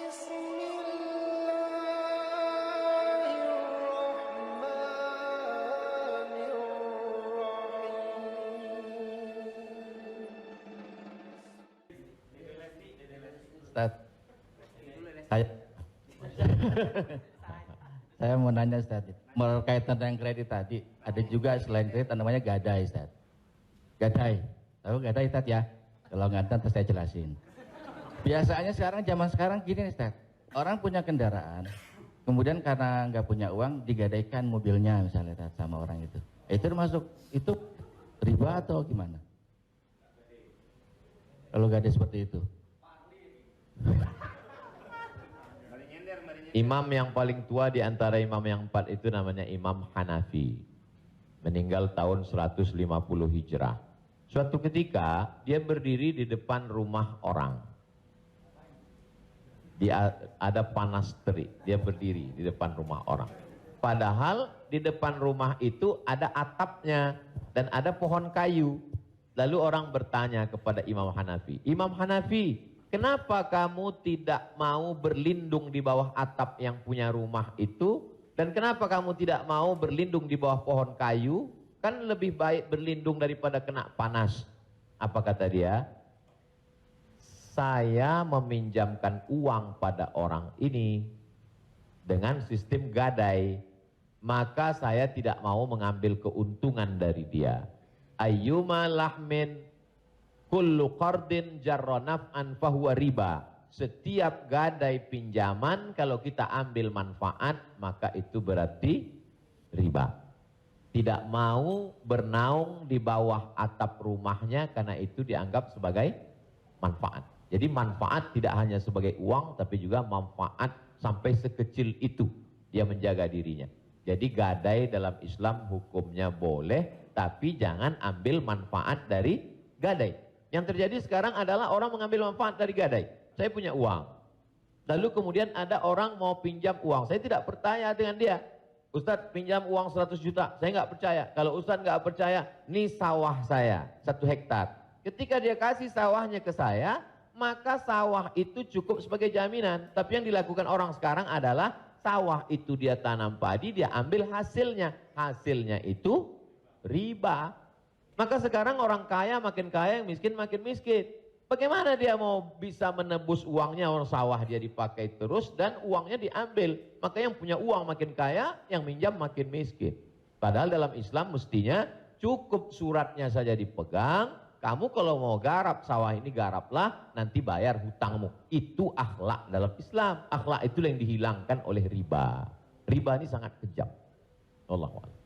Ustaz, saya mau nanya Ustaz, berkaitan dengan kredit tadi, ada juga selain kredit namanya gadai Ustaz. Gadai, tahu gadai Ustaz ya? Kalau nggak tahu saya jelasin. Biasanya zaman sekarang gini Ustaz, orang punya kendaraan, kemudian karena nggak punya uang digadaikan mobilnya misalnya Ustaz, sama orang itu. Itu termasuk itu riba atau gimana? Kalau gadai seperti itu. Imam yang paling tua di antara imam yang 4 itu namanya Imam Hanafi. Meninggal tahun 150 Hijrah. Suatu ketika dia berdiri di depan rumah orang. Ada panas terik, dia berdiri di depan rumah orang. Padahal di depan rumah itu ada atapnya dan ada pohon kayu. Lalu orang bertanya kepada Imam Hanafi, Imam Hanafi, kenapa kamu tidak mau berlindung di bawah atap yang punya rumah itu? Dan kenapa kamu tidak mau berlindung di bawah pohon kayu? Kan lebih baik berlindung daripada kena panas. Apa kata dia? Saya meminjamkan uang pada orang ini dengan sistem gadai. Maka saya tidak mau mengambil keuntungan dari dia. Ayyuma lahmin kullu qardin jarra naf'an fahuwa riba. Setiap gadai pinjaman kalau kita ambil manfaat maka itu berarti riba. Tidak mau bernaung di bawah atap rumahnya karena itu dianggap sebagai manfaat. Jadi manfaat tidak hanya sebagai uang tapi juga manfaat sampai sekecil itu dia menjaga dirinya. Jadi gadai dalam Islam hukumnya boleh tapi jangan ambil manfaat dari gadai. Yang terjadi sekarang adalah orang mengambil manfaat dari gadai. Saya punya uang. Lalu kemudian ada orang mau pinjam uang. Saya tidak percaya dengan dia. Ustadz pinjam uang 100 juta. Saya nggak percaya. Kalau Ustadz nggak percaya, ini sawah saya 1 hektar. Ketika dia kasih sawahnya ke saya, maka sawah itu cukup sebagai jaminan. Tapi yang dilakukan orang sekarang adalah sawah itu dia tanam padi, dia ambil hasilnya. Hasilnya itu riba. Maka sekarang orang kaya makin kaya, yang miskin makin miskin. Bagaimana dia mau bisa menebus uangnya, orang sawah dia dipakai terus dan uangnya diambil. Maka yang punya uang makin kaya, yang minjam makin miskin. Padahal dalam Islam mestinya cukup suratnya saja dipegang. Kamu kalau mau garap sawah ini garaplah, nanti bayar hutangmu. Itu akhlak dalam Islam. Akhlak itu yang dihilangkan oleh riba. Riba ini sangat kejam. Allahu a'lam.